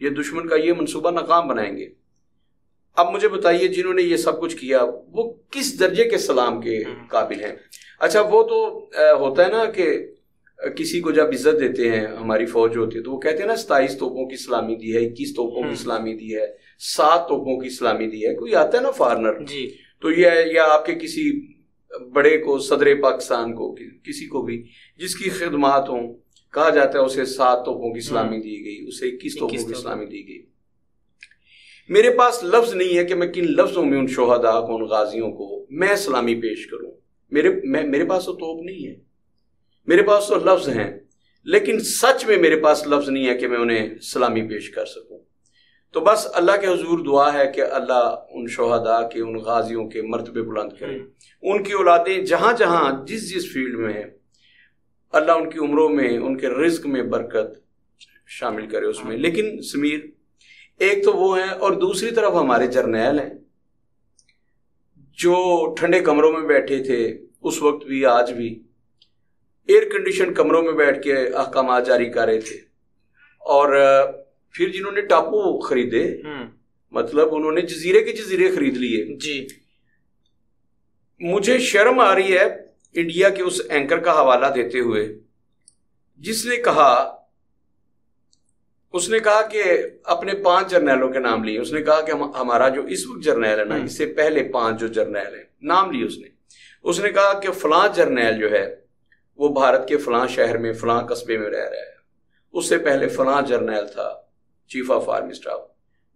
یہ دشمن کا یہ منصوبہ ناکام بنائیں گے. اب مجھے بتائیے جنہوں نے یہ سب کچھ کیا وہ کس درجے کے سلام کے قابل ہیں؟ اچھا وہ تو ہوتا ہے نا کہ کسی کو جب عزت دیتے ہیں ہماری فوج ہوتی ہے تو وہ کہتے ہیں نا 27 توپوں کی سلامی دی ہے، 21 توپوں کی سلامی دی ہے، 7 توپوں کی سلامی دی ہے. کوئی آتا ہے نا فارنر جی تو یہ یا آپ کے کسی بڑے کو، صدر پاکستان کو، کسی کو بھی جس کی خدمات ہوں، کہا جاتا ہے اسے 7 توپوں کی سلامی دی گئی، اسے 21 توپوں کی سلامی دی گئی. میرے پاس لفظ نہیں ہے کہ میں کن لفظوں میں ان شہداء کو، ان غازیوں کو میں سلامی پیش کروں. میرے پاس تو توپ نہیں ہے، میرے پاس تو لفظ ہیں، لیکن سچ میں میرے پاس لفظ نہیں ہے کہ میں انہیں سلامی پیش کر سکوں. تو بس اللہ کے حضور دعا ہے کہ اللہ ان شہداء کے، ان غازیوں کے مرتبے بلند کرے. ان کی اولادیں جہاں جہاں جس فیلڈ میں ہیں، اللہ ان کی عمروں میں، ان کے رزق میں برکت شامل کرے اس میں. لیکن سمیر ایک تو وہ ہیں، اور دوسری طرف ہمارے جرنیل ہیں جو ٹھنڈے کمروں میں بیٹھے تھے اس وقت بھی، آج بھی ایئر کنڈیشن کمروں میں بیٹھ کے احکامات جاری کر رہے تھے. اور پھر جنہوں نے ٹاپو خریدے، مطلب انہوں نے جزیرے کے جزیرے خرید لیے جی. مجھے شرم آ رہی ہے انڈیا کے اس اینکر کا حوالہ دیتے ہوئے جس نے کہا کہ اپنے 5 جرنیلوں کے نام لیے. اس نے کہا کہ ہمارا جو اس وقت جرنیل ہے نا، اس سے پہلے 5 جو جرنیل ہیں نام لیے اس نے کہا کہ فلاں جرنیل جو ہے وہ بھارت کے فلاں شہر میں، فلاں قصبے میں رہ رہا ہے. اس سے پہلے فلاں جرنیل تھا چیف آف آرمی اسٹاف،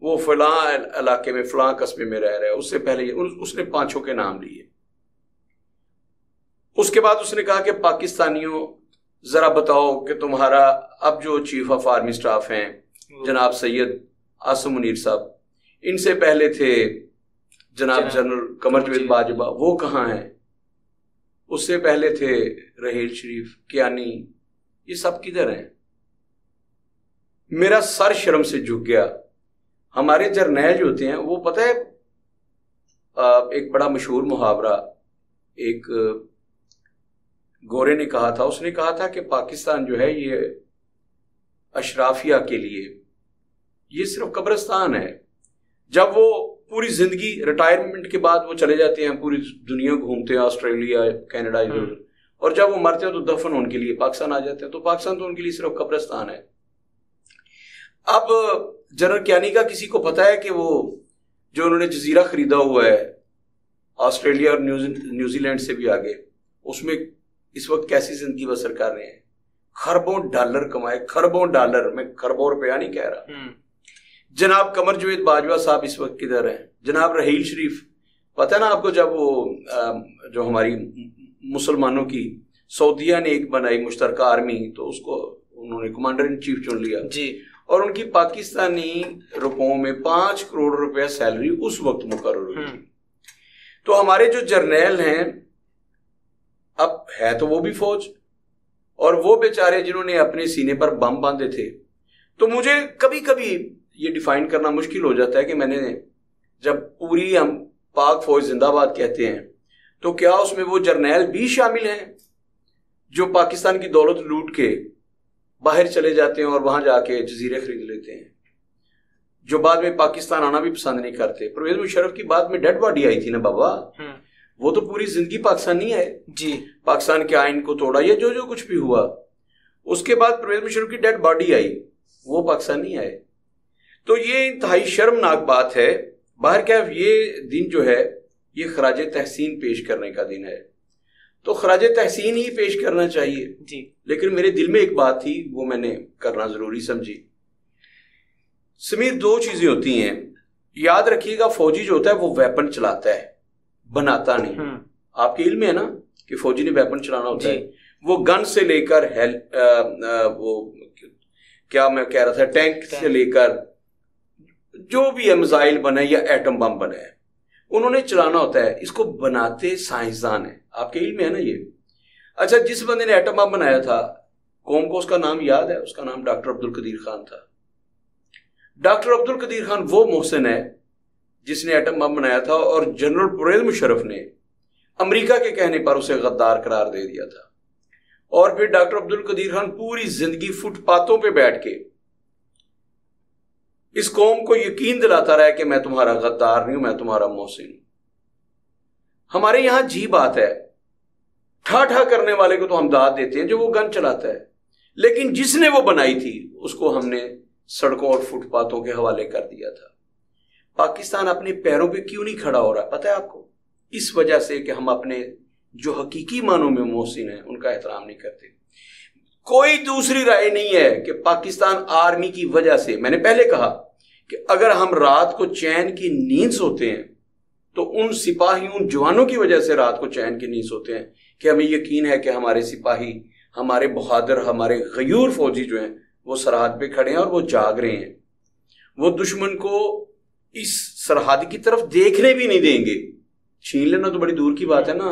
وہ فلاں علاقے میں فلاں قصبے میں رہ رہا ہے. اس سے پہلے اس نے 5 کے نام لیے. اس کے بعد اس نے کہا کہ پاکستانیوں ذرا بتاؤ کہ تمہارا اب جو چیف آف آرمی اسٹاف ہیں جناب سید عاصم منیر صاحب، ان سے پہلے تھے جناب جنرل قمر جاوید باجوہ، وہ کہاں ہیں؟ اس سے پہلے تھے رحیل شریف، کیانی، یہ سب کدھر ہیں؟ میرا سر شرم سے جھک گیا. ہمارے جرنیل جو ہوتے ہیں وہ پتہ ہے ایک بڑا مشہور محاورہ ایک گورے نے کہا تھا. اس نے کہا تھا کہ پاکستان جو ہے یہ اشرافیہ کے لیے یہ صرف قبرستان ہے. جب وہ پوری زندگی ریٹائرمنٹ کے بعد وہ چلے جاتے ہیں، پوری دنیا گھومتے ہیں، آسٹریلیا، کینیڈا، اور جب وہ مرتے ہیں تو دفن ان کے لیے پاکستان آ جاتے ہیں. تو پاکستان تو ان کے لیے صرف قبرستان ہے. اب جنرل کیانی کا کسی کو پتا ہے کہ وہ جو انہوں نے جزیرہ خریدا ہوا ہے آسٹریلیا اور نیوزی لینڈ سے بھی آگے، اس میں اس وقت کیسی زندگی بسر کر رہے ہیں؟ خربوں ڈالر کمائے، خربوں ڈالر، میں خربوں روپیہ نہیں کہہ رہا. جناب قمر جاوید باجوہ صاحب اس وقت کدھر ہیں؟ جناب رحیل شریف، پتہ ہے نا آپ کو، جب وہ جو ہماری مسلمانوں کی سعودیہ نے ایک بنائی مشترکہ آرمی، تو اس کو انہوں نے کمانڈر ان چیف چن لیا جی، اور ان کی پاکستانی روپوں میں 5 کروڑ روپیہ سیلری اس وقت مقرر ہوئی تھی. تو ہمارے جو جرنیل ہیں اب ہے تو وہ بھی فوج، اور وہ بیچارے جنہوں نے اپنے سینے پر بم باندھے تھے. تو مجھے کبھی کبھی یہ ڈیفائن کرنا مشکل ہو جاتا ہے کہ میں نے جب پوری ہم پاک فوج زندہ باد کہتے ہیں تو کیا اس میں وہ جرنیل بھی شامل ہیں جو پاکستان کی دولت لوٹ کے باہر چلے جاتے ہیں اور وہاں جا کے جزیرے خرید لیتے ہیں، جو بعد میں پاکستان آنا بھی پسند نہیں کرتے؟ پرویز مشرف کی بعد میں ڈیڈ باڈی آئی تھی نا بابا، وہ تو پوری زندگی پاکستان نہیں ہے جی، پاکستان کے آئین کو توڑا، یہ جو کچھ بھی ہوا، اس کے بعد پرویز مشرف کی ڈیڈ باڈی آئی، وہ پاکستان نہیں آئے. تو یہ انتہائی شرمناک بات ہے. باہر کیا یہ دن جو ہے یہ خراج تحسین پیش کرنے کا دن ہے، تو خراج تحسین ہی پیش کرنا چاہیے جی. لیکن میرے دل میں ایک بات تھی، وہ میں نے کرنا ضروری سمجھی. سمیر 2 چیزیں ہوتی ہیں، یاد رکھیے گا، فوجی جو ہوتا ہے وہ ویپن چلاتا ہے، بناتا نہیں. آپ کے علم میں ہے نا کہ فوجی نے ویپن چلانا ہوتا ہے. وہ گن سے لے کر وہ کیا میں کہہ رہا تھا، ٹینک سے لے کر جو بھی ہے، میزائل بنے یا ایٹم بم بنے، انہوں نے چلانا ہوتا ہے. اس کو بناتے سائنسدان ہیں، آپ کے علم میں ہے نا یہ. اچھا، جس بندے نے ایٹم بم بنایا تھا قوم کو اس کا نام یاد ہے؟ اس کا نام ڈاکٹر عبدالقدیر خان تھا. ڈاکٹر عبدالقدیر خان وہ محسن ہے جس نے ایٹم بم بنایا تھا، اور جنرل پرویز مشرف نے امریکہ کے کہنے پر اسے غدار قرار دے دیا تھا. اور پھر ڈاکٹر عبدالقدیر خان پوری زندگی فٹ پاتھوں پہ بیٹھ کے اس قوم کو یقین دلاتا رہا کہ میں تمہارا غدار نہیں ہوں، میں تمہارا محسن ہوں۔ ہمارے یہاں جی بات ہے، ٹھا ٹھا کرنے والے کو تو ہم داد دیتے ہیں جو وہ گن چلاتا ہے، لیکن جس نے وہ بنائی تھی اس کو ہم نے سڑکوں اور فٹ پاتھوں کے حوالے کر دیا تھا۔ پاکستان اپنے پیروں پہ کیوں نہیں کھڑا ہو رہا پتہ ہے آپ کو؟ اس وجہ سے کہ ہم اپنے جو حقیقی معنوں میں محسن ہیں ان کا احترام نہیں کرتے۔ کوئی دوسری رائے نہیں ہے کہ پاکستان آرمی کی وجہ سے، میں نے پہلے کہا کہ اگر ہم رات کو چین کی نیند سوتے ہیں تو ان سپاہیوں جوانوں کی وجہ سے رات کو چین کی نیند سوتے ہیں کہ ہمیں یقین ہے کہ ہمارے سپاہی، ہمارے بہادر، ہمارے غیور فوجی جو ہیں وہ سرحد پہ کھڑے ہیں اور وہ جاگ رہے ہیں، وہ دشمن کو اس سرحد کی طرف دیکھنے بھی نہیں دیں گے۔ چھین لینا تو بڑی دور کی بات ہے نا،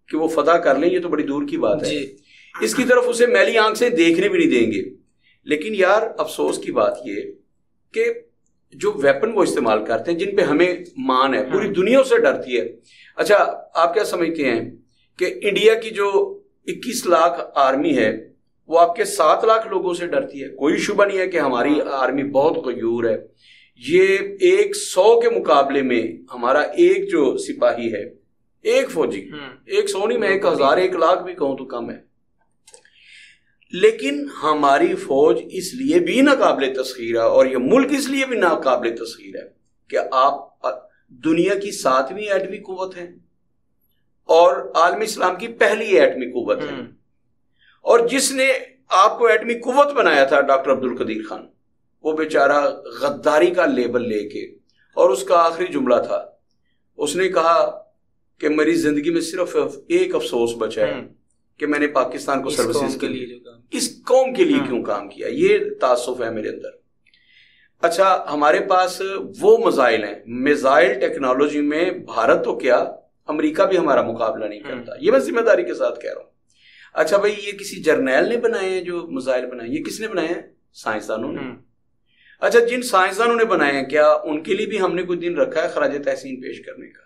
کہ وہ فتح کر لیں، یہ تو بڑی دور کی بات ہے، اس کی طرف اسے میلی آنکھ سے دیکھنے بھی نہیں دیں گے۔ لیکن یار افسوس کی بات یہ کہ جو ویپن وہ استعمال کرتے ہیں، جن پہ ہمیں مان ہے، پوری دنیا سے ڈرتی ہے۔ اچھا آپ کیا سمجھتے ہیں کہ انڈیا کی جو 21 لاکھ آرمی ہے وہ آپ کے 7 لاکھ لوگوں سے ڈرتی ہے؟ کوئی شبہ نہیں ہے کہ ہماری آرمی بہت غیور ہے۔ یہ 100 کے مقابلے میں ہمارا ایک جو سپاہی ہے، ایک فوجی، 100 نہیں، میں 1000 1 لاکھ بھی کہوں تو کم ہے، لیکن ہماری فوج اس لیے بھی ناقابل تسخیر ہے اور یہ ملک اس لیے بھی ناقابل تسخیر ہے کہ آپ دنیا کی 7ویں ایٹمی قوت ہیں اور عالم اسلام کی پہلی ایٹمی قوت ہے، اور جس نے آپ کو ایٹمی قوت بنایا تھا ڈاکٹر عبدالقدیر خان، وہ بیچارہ غداری کا لیبل لے کے، اور اس کا آخری جملہ تھا، اس نے کہا کہ میری زندگی میں صرف ایک افسوس بچا ہے کہ میں نے پاکستان کو سروسز کے لیے، اس قوم کے لیے کیوں کام کیا، یہ تعصب ہے میرے اندر۔ اچھا ہمارے پاس وہ میزائل ہیں، میزائل ٹیکنالوجی میں بھارت تو کیا، امریکہ بھی ہمارا مقابلہ نہیں کرتا، یہ میں ذمہ داری کے ساتھ کہہ رہا ہوں۔ اچھا بھائی یہ کسی جرنیل نے بنائے ہیں جو میزائل بنائے، یہ کس نے بنائے ہیں؟ سائنسدانوں نے۔ اچھا جن سائنسدانوں نے بنائے ہیں کیا ان کے لیے بھی ہم نے کوئی دن رکھا ہے خراج تحسین پیش کرنے کا؟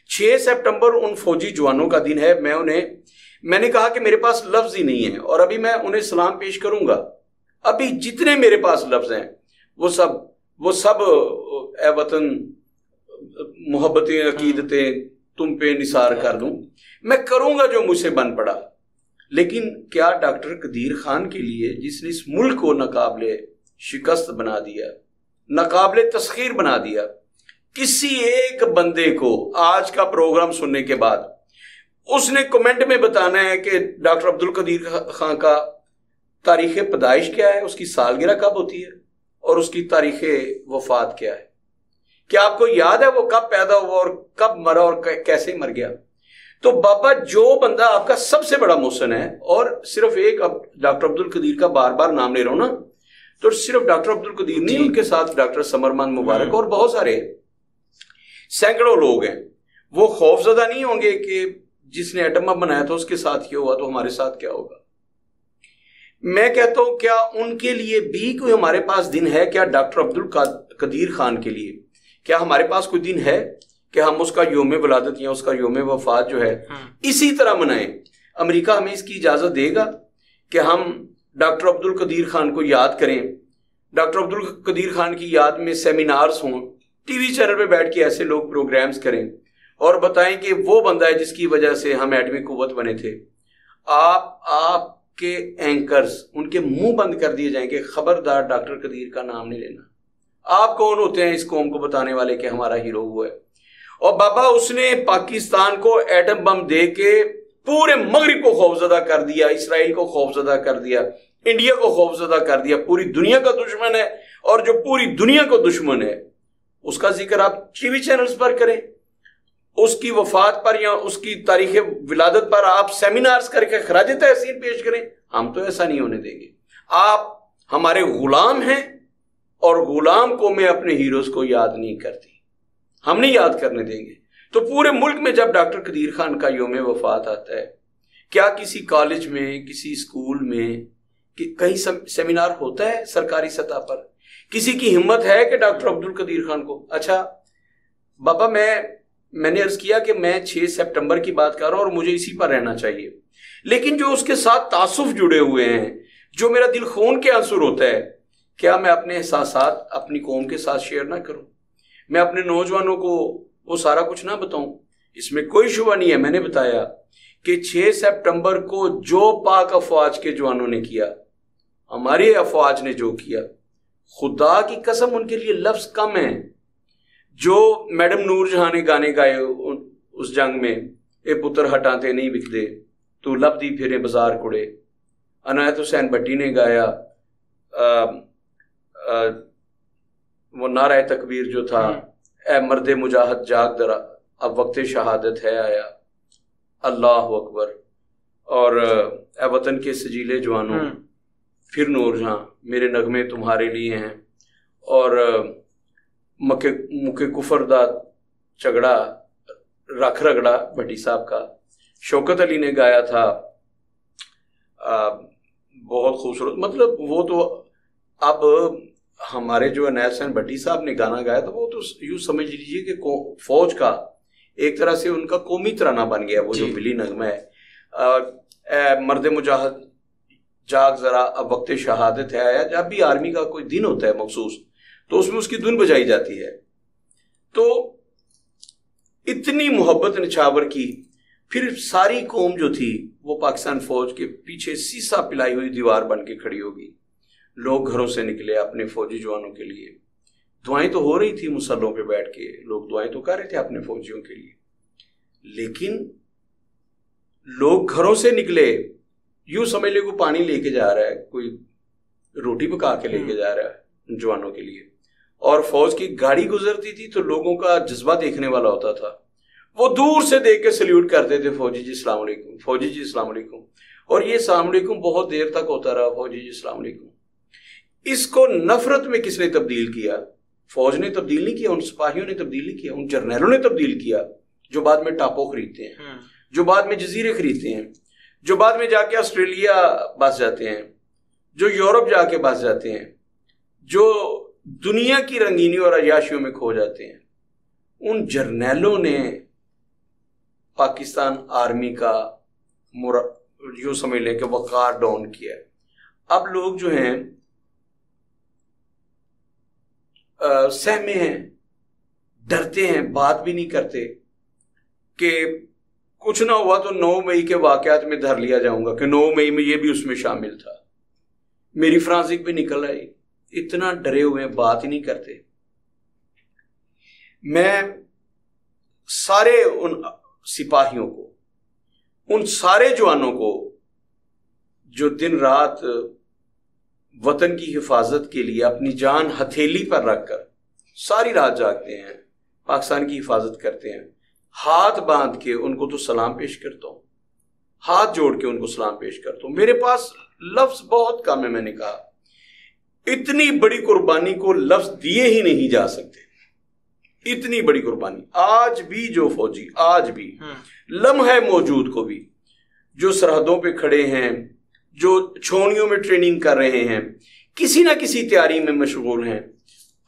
6 سپٹمبر ان فوجی جوانوں کا دن ہے، میں نے کہا کہ میرے پاس لفظ ہی نہیں ہے، اور ابھی میں انہیں سلام پیش کروں گا، ابھی جتنے میرے پاس لفظ ہیں وہ سب اے وطن محبتیں عقیدتیں تم پہ نثار کر دوں، میں کروں گا جو مجھ سے بن پڑا۔ لیکن کیا ڈاکٹر قدیر خان کے لیے، جس نے اس ملک کو ناقابل شکست بنا دیا، ناقابل تسخیر بنا دیا، کسی ایک بندے کو آج کا پروگرام سننے کے بعد اس نے کمنٹ میں بتانا ہے کہ ڈاکٹر عبدالقدیر خان کا تاریخ پیدائش کیا ہے، اس کی سالگرہ کب ہوتی ہے، اور اس کی تاریخ وفات کیا ہے؟ کیا آپ کو یاد ہے وہ کب پیدا ہوا اور کب مرا اور کیسے مر گیا؟ تو بابا جو بندہ آپ کا سب سے بڑا محسن ہے، اور صرف ایک ڈاکٹر عبدالقدیر کا بار بار نام لے رہا ہوں نا، تو صرف ڈاکٹر عبدالقدیر نہیں، ان کے ساتھ ڈاکٹر سمرمند مبارک اور بہت سارے سینکڑوں لوگ ہیں، وہ خوف زدہ نہیں ہوں گے کہ جس نے ایٹم بم بنایا تھا اس کے ساتھ کیا ہوا تو ہمارے ساتھ کیا ہوگا؟ میں کہتا ہوں کیا ان کے لیے بھی کوئی ہمارے پاس دن ہے؟ کیا ڈاکٹر عبدالقدیر خان کے لیے کیا ہمارے پاس کوئی دن ہے کہ ہم اس کا یوم ولادت یا اس کا یوم وفات جو ہے اسی طرح منائیں؟ امریکہ ہمیں اس کی اجازت دے گا کہ ہم ڈاکٹر عبدالقدیر خان کو یاد کریں، ڈاکٹر عبدالقدیر خان کی یاد میں سیمینارز ہوں، ٹی وی چینل پہ بیٹھ کے ایسے لوگ پروگرامز کریں اور بتائیں کہ وہ بندہ ہے جس کی وجہ سے ہم ایٹمی قوت بنے تھے؟ آپ کے اینکرز ان کے منہ بند کر دیے جائیں کہ خبردار ڈاکٹر قدیر کا نام نہیں لینا۔ آپ کون ہوتے ہیں اس قوم کو بتانے والے کہ ہمارا ہیرو وہ ہے؟ اور بابا اس نے پاکستان کو ایٹم بم دے کے پورے مغرب کو خوفزدہ کر دیا، اسرائیل کو خوفزدہ کر دیا، انڈیا کو خوفزدہ کر دیا، پوری دنیا کا دشمن ہے، اور جو پوری دنیا کو دشمن ہے اس کا ذکر آپ ٹی وی چینلز پر کریں، اس کی وفات پر یا اس کی تاریخ ولادت پر آپ سیمینارز کر کے خراج تحسین پیش کریں۔ ہم تو ایسا نہیں ہونے دیں گے۔ آپ ہمارے غلام ہیں اور غلام کو میں اپنے ہیروز کو یاد نہیں کرتی، ہم نہیں یاد کرنے دیں گے۔ تو پورے ملک میں جب ڈاکٹر قدیر خان کا یوم وفات آتا ہے، کیا کسی کالج میں، کسی اسکول میں کہیں سیمینار ہوتا ہے سرکاری سطح پر؟ کسی کی ہمت ہے کہ ڈاکٹر عبدالقدیر خان کو؟ اچھا بابا میں نے عرض کیا کہ میں 6 سپٹمبر کی بات کر رہا ہوں اور مجھے اسی پر رہنا چاہیے، لیکن جو اس کے ساتھ تعصب جڑے ہوئے ہیں، جو میرا دل خون کے آنسر ہوتا ہے کیا میں اپنے احساسات اپنی قوم کے ساتھ شیئر نہ کروں؟ میں اپنے نوجوانوں کو وہ سارا کچھ نہ بتاؤں؟ اس میں کوئی شبہ نہیں ہے، میں نے بتایا کہ 6 سپٹمبر کو جو پاک افواج کے جوانوں نے کیا، ہماری افواج نے جو کیا، خدا کی قسم ان کے لیے لفظ کم ہیں۔ جو میڈم نور جہاں نے گانے گائے اس جنگ میں، اے پتر ہٹاتے نہیں بکدے تو لب دی پھرے بازار کڑے، عنایت حسین بٹی نے گایا وہ نعرہ تکبیر جو تھا، اے مرد مجاہد جاگ درا اب وقت شہادت ہے آیا، اللہ اکبر، اور اے وطن کے سجیلے جوانوں پھر نور جہاں میرے نغمے تمہارے لیے ہیں، اور مکے کفر دا چگڑا رکھ رگڑا بھٹی صاحب کا شوکت علی نے گایا تھا، بہت خوبصورت۔ مطلب وہ تو اب ہمارے جو عنایت حسین بٹی صاحب نے گانا گایا تھا وہ تو یوں سمجھ لیجیے کہ فوج کا ایک طرح سے ان کا قومی ترانہ بن گیا، وہ جو ملی نغمہ ہے، اے مرد مجاہد جاگ ذرا اب وقت شہادت ہے آیا۔ جب بھی آرمی کا کوئی دن ہوتا ہے مخصوص تو اس میں اس کی دھن بجائی جاتی ہے۔ تو اتنی محبت نچھاور کی، پھر ساری قوم جو تھی وہ پاکستان فوج کے پیچھے سیسا پلائی ہوئی دیوار بن کے کھڑی ہوگی۔ لوگ گھروں سے نکلے اپنے فوجی جوانوں کے لیے، دعائیں تو ہو رہی تھی مسلوں پہ بیٹھ کے، لوگ دعائیں تو کر رہے تھے اپنے فوجیوں کے لیے، لیکن لوگ گھروں سے نکلے، یوں سمجھ لے کوئی پانی لے کے جا رہا ہے، کوئی روٹی پکا کے لے کے جا رہا ہے جوانوں کے لیے، اور فوج کی گاڑی گزرتی تھی تو لوگوں کا جذبہ دیکھنے والا ہوتا تھا، وہ دور سے دیکھ کے سلیوٹ کرتے تھے، فوجی جی السلام علیکم، فوجی جی السلام علیکم، اور یہ السلام علیکم بہت دیر تک ہوتا رہا، فوجی جی السلام علیکم۔ اس کو نفرت میں کس نے تبدیل کیا؟ فوج نے تبدیل نہیں کیا، ان سپاہیوں نے تبدیل نہیں کیا، ان جرنیلوں نے تبدیل کیا، جو بعد میں ٹاپو خریدتے ہیں، جو بعد میں جزیرے خریدتے ہیں، جو بعد میں جا کے آسٹریلیا بس جاتے ہیں، جو یورپ جا کے بس جاتے ہیں، جو دنیا کی رنگینی اور عیاشیوں میں کھو جاتے ہیں۔ ان جرنیلوں نے پاکستان آرمی کا یوں سمجھ لیں کہ وقار ڈاؤن کیا ہے۔ اب لوگ جو ہیں سہمے ہیں، ڈرتے ہیں، بات بھی نہیں کرتے کہ کچھ نہ ہوا تو 9 مئی کے واقعات میں دھر لیا جاؤں گا کہ 9 مئی میں یہ بھی اس میں شامل تھا، میری فرانسک بھی نکل آئی۔ اتنا ڈرے ہوئے بات ہی نہیں کرتے۔ میں سارے ان سپاہیوں کو، ان سارے جوانوں کو جو دن رات وطن کی حفاظت کے لیے اپنی جان ہتھیلی پر رکھ کر ساری رات جاگتے ہیں، پاکستان کی حفاظت کرتے ہیں، ہاتھ باندھ کے ان کو تو سلام پیش کرتا ہوں، ہاتھ جوڑ کے ان کو سلام پیش کرتا ہوں۔ میرے پاس لفظ بہت کم ہے، میں نے کہا اتنی بڑی قربانی کو لفظ دیے ہی نہیں جا سکتے، اتنی بڑی قربانی۔ آج بھی جو فوجی، آج بھی لمحہ موجود کو بھی جو سرحدوں پہ کھڑے ہیں، جو چھونیوں میں ٹریننگ کر رہے ہیں، کسی نہ کسی تیاری میں مشغول ہیں،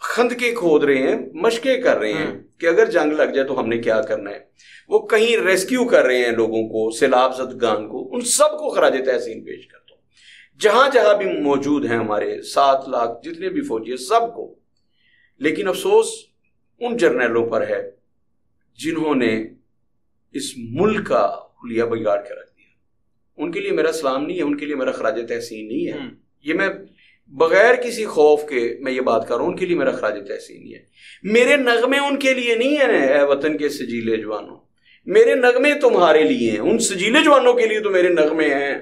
خندقیں کھود رہے ہیں، مشقیں کر رہے ہیں کہ اگر جنگ لگ جائے تو ہم نے کیا کرنا ہے، وہ کہیں ریسکیو کر رہے ہیں لوگوں کو، سیلاب زدگان کو، ان سب کو خراج تحسین پیش کرتا ہوں، جہاں جہاں بھی موجود ہیں ہمارے 7 لاکھ جتنے بھی فوجی ہیں سب کو۔ لیکن افسوس ان جرنیلوں پر ہے جنہوں نے اس ملک کا حلیہ بگاڑ کے رکھ دیا۔ ان کے لیے میرا سلام نہیں ہے، ان کے لیے میرا خراج تحسین نہیں ہے، یہ میں بغیر کسی خوف کے میں یہ بات کر رہا ہوں، ان کے لیے میرا خراج تحسین نہیں ہے۔ میرے نغمے ان کے لیے نہیں ہیں، اے وطن کے سجیلے جوانوں، میرے نغمے تمہارے لیے ہیں، ان سجیلے جوانوں کے لیے تو میرے نغمے ہیں،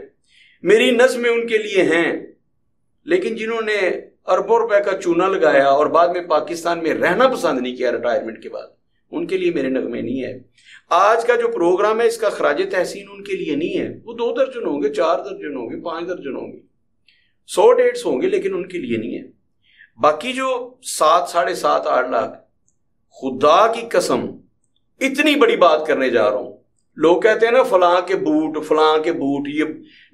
میری نظمیں ان کے لیے ہیں۔ لیکن جنہوں نے اربوں روپے کا چونا لگایا اور بعد میں پاکستان میں رہنا پسند نہیں کیا ریٹائرمنٹ کے بعد، ان کے لیے میرے نغمے نہیں ہے۔ آج کا جو پروگرام ہے اس کا خراج تحسین ان کے لیے نہیں ہے، وہ 2 درجن ہوں گے، 4 درجن ہوں گے، 5 درجن ہوں گے، 100 150 ہوں گے، لیکن ان کے لیے نہیں ہے۔ باقی جو 7 ساڑھے 7 8 لاکھ، خدا کی قسم اتنی بڑی بات کرنے جا رہا ہوں۔ لوگ کہتے ہیں نا فلاں کے بوٹ، یہ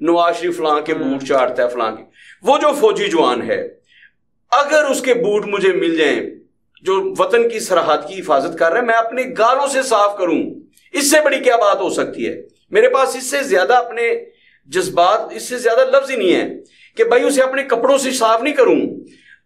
نواز شریف فلاں کے بوٹ چاٹتا ہے، فلاں کے، وہ جو فوجی جوان ہے اگر اس کے بوٹ مجھے مل جائیں جو وطن کی سرحد کی حفاظت کر رہے ہیں، میں اپنے گالوں سے صاف کروں، اس سے بڑی کیا بات ہو سکتی ہے؟ میرے پاس اس سے زیادہ اپنے جذبات، اس سے زیادہ لفظ ہی نہیں ہے کہ بھائی اسے اپنے کپڑوں سے صاف نہیں کروں،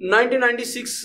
1996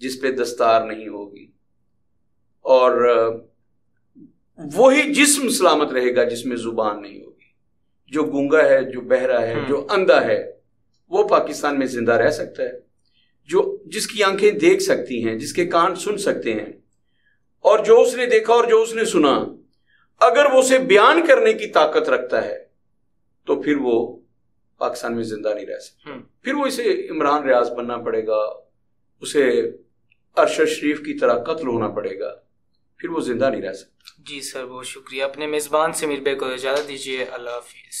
جس پہ دستار نہیں ہوگی، اور وہی جسم سلامت رہے گا جس میں زبان نہیں ہوگی۔ جو گونگا ہے، جو بہرا ہے، جو اندھا ہے، وہ پاکستان میں زندہ رہ سکتا ہے؟ جس کی آنکھیں دیکھ سکتی ہیں، جس کے کان سن سکتے ہیں، اور جو اس نے دیکھا اور جو اس نے سنا، اگر وہ اسے بیان کرنے کی طاقت رکھتا ہے تو پھر وہ پاکستان میں زندہ نہیں رہ سکتا۔ پھر وہ اسے عمران ریاض بننا پڑے گا، اسے ارشد شریف کی طرح قتل ہونا پڑے گا، پھر وہ زندہ نہیں رہ سکتا۔ جی سر، بہت شکریہ۔ اپنے میزبان سمیر بھائی کو اجازت دیجیے، اللہ حافظ۔